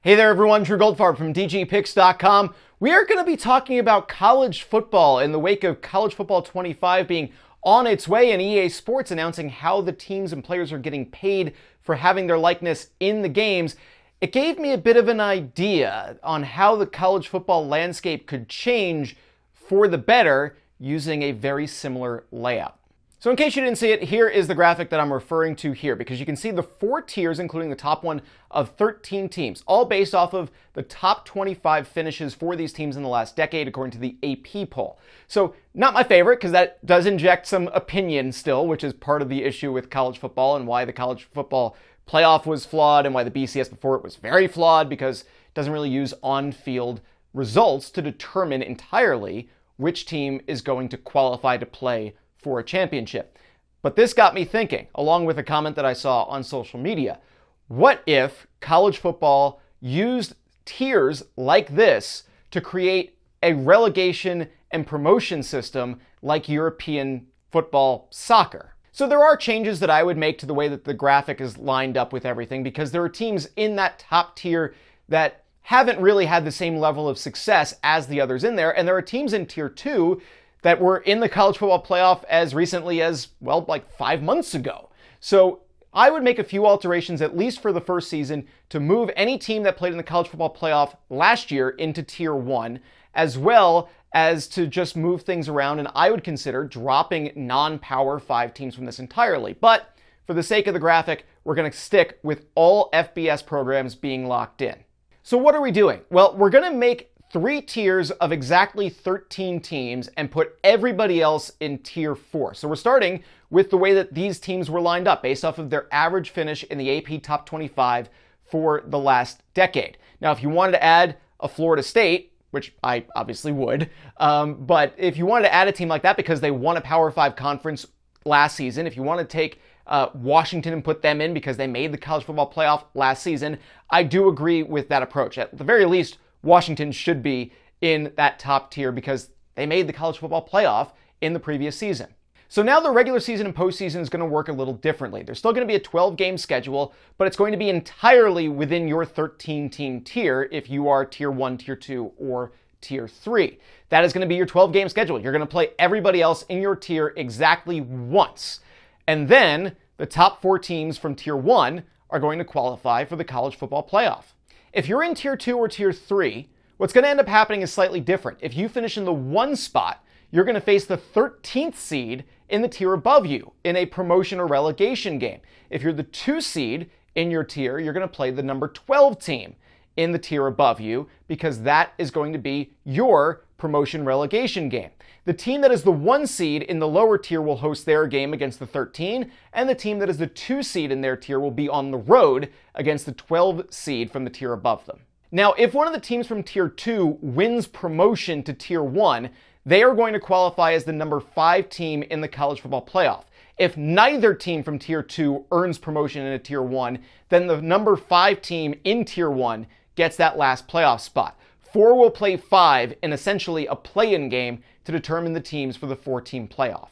Hey there everyone, Drew Goldfarb from DGPicks.com. We are going to be talking about college football in the wake of College Football 25 being on its way and EA Sports announcing how the teams and players are getting paid for having their likeness in the games. It gave me a bit of an idea on how the college football landscape could change for the better using a very similar layout. So in case you didn't see it, here is the graphic that I'm referring to here, because you can see the 4 tiers, including the top one of 13 teams, all based off of the top 25 finishes for these teams in the last decade, according to the AP poll. So not my favorite, because that does inject some opinion still, which is part of the issue with college football and why the college football playoff was flawed and why the BCS before it was very flawed, because it doesn't really use on-field results to determine entirely which team is going to qualify to play for a championship. But this got me thinking, along with a comment that I saw on social media. What if college football used tiers like this to create a relegation and promotion system like European football soccer? So there are changes that I would make to the way that the graphic is lined up with everything, because there are teams in that top tier that haven't really had the same level of success as the others in there, and there are teams in tier 2 that were in the college football playoff as recently as, well, like 5 months ago. So I would make a few alterations, at least for the first season, to move any team that played in the college football playoff last year into tier 1, as well as to just move things around, and I would consider dropping non-Power 5 teams from this entirely. But for the sake of the graphic, we're going to stick with all FBS programs being locked in. So what are we doing? Well, we're going to make 3 tiers of exactly 13 teams and put everybody else in tier 4. So we're starting with the way that these teams were lined up based off of their average finish in the AP Top 25 for the last decade. Now, if you wanted to add a Florida State, which I obviously would, but if you wanted to add a team like that because they won a Power 5 conference last season, if you want to take Washington and put them in because they made the college football playoff last season, I do agree with that approach. At the very least, Washington should be in that top tier because they made the college football playoff in the previous season. So now the regular season and postseason is going to work a little differently. There's still going to be a 12-game schedule, but it's going to be entirely within your 13-team tier if you are tier 1, tier 2, or tier 3. That is going to be your 12-game schedule. You're going to play everybody else in your tier exactly once. And then the top 4 teams from tier 1 are going to qualify for the college football playoff. If you're in tier 2 or tier 3, what's going to end up happening is slightly different. If you finish in the 1 spot, you're going to face the 13th seed in the tier above you in a promotion or relegation game. If you're the 2 seed in your tier, you're going to play the number 12 team in the tier above you because that is going to be your promotion relegation game. The team that is the 1 seed in the lower tier will host their game against the 13, and the team that is the 2 seed in their tier will be on the road against the 12 seed from the tier above them. Now, if one of the teams from tier 2 wins promotion to tier 1, they are going to qualify as the number 5 team in the college football playoff. If neither team from tier 2 earns promotion in a tier 1, then the number 5 team in tier 1 gets that last playoff spot. 4 will play 5 in essentially a play-in game to determine the teams for the 4-team playoff.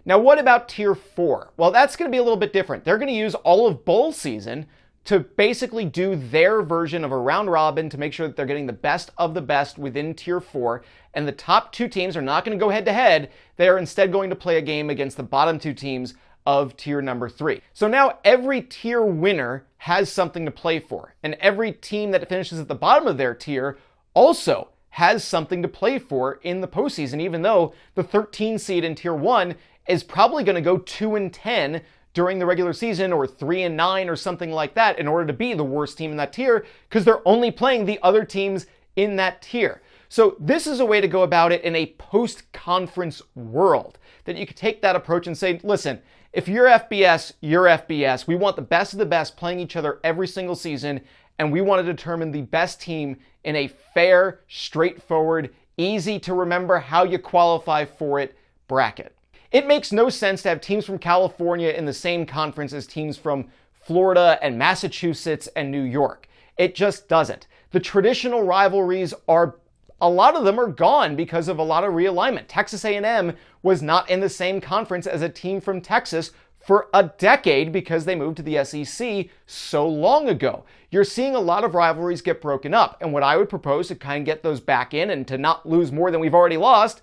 Now, what about tier 4? Well, that's going to be a little bit different. They're going to use all of bowl season to basically do their version of a round robin to make sure that they're getting the best of the best within tier 4. And the top 2 teams are not going to go head to head. They are instead going to play a game against the bottom 2 teams of tier number 3. So now every tier winner has something to play for. And every team that finishes at the bottom of their tier also has something to play for in the postseason, even though the 13 seed in tier 1 is probably going to go 2-10 during the regular season, or 3-9 or something like that, in order to be the worst team in that tier, because they're only playing the other teams in that tier. So this is a way to go about it in a post-conference world, that you could take that approach and say, listen, if you're FBS, you're FBS. We want the best of the best playing each other every single season, and we want to determine the best team in a fair, straightforward, easy to remember how you qualify for it bracket. It makes no sense to have teams from California in the same conference as teams from Florida and Massachusetts and New York. It just doesn't. The traditional rivalries a lot of them are gone because of a lot of realignment. Texas A&M was not in the same conference as a team from Texas for a decade because they moved to the SEC so long ago. You're seeing a lot of rivalries get broken up, and what I would propose to kind of get those back in and to not lose more than we've already lost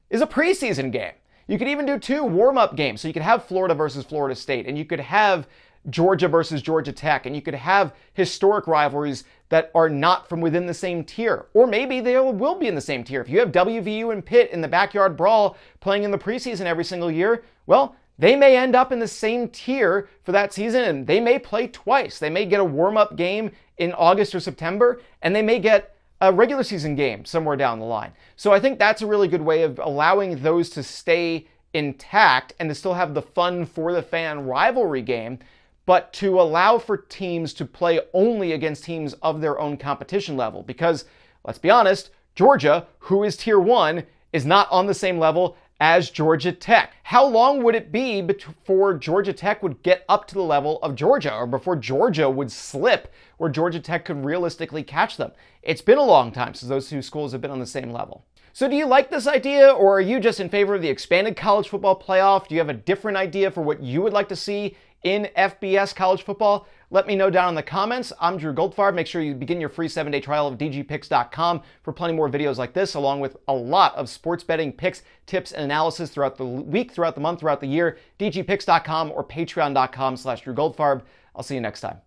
is a preseason game. You could even do 2 warm-up games, so you could have Florida versus Florida State, and you could have Georgia versus Georgia Tech, and you could have historic rivalries that are not from within the same tier. Or maybe they will be in the same tier. If you have WVU and Pitt in the backyard brawl playing in the preseason every single year, well, they may end up in the same tier for that season, and they may play twice. They may get a warm-up game in August or September, and they may get a regular season game somewhere down the line. So I think that's a really good way of allowing those to stay intact and to still have the fun for the fan rivalry game, but to allow for teams to play only against teams of their own competition level. Because, let's be honest, Georgia, who is tier 1, is not on the same level as Georgia Tech. How long would it be before Georgia Tech would get up to the level of Georgia, or before Georgia would slip where Georgia Tech could realistically catch them? It's been a long time since those 2 schools have been on the same level. So do you like this idea, or are you just in favor of the expanded college football playoff? Do you have a different idea for what you would like to see in FBS college football? Let me know down in the comments. I'm Drew Goldfarb. Make sure you begin your free 7-day trial of dgpicks.com for plenty more videos like this, along with a lot of sports betting picks, tips, and analysis throughout the week, throughout the month, throughout the year. dgpicks.com or patreon.com/Drew Goldfarb. I'll see you next time.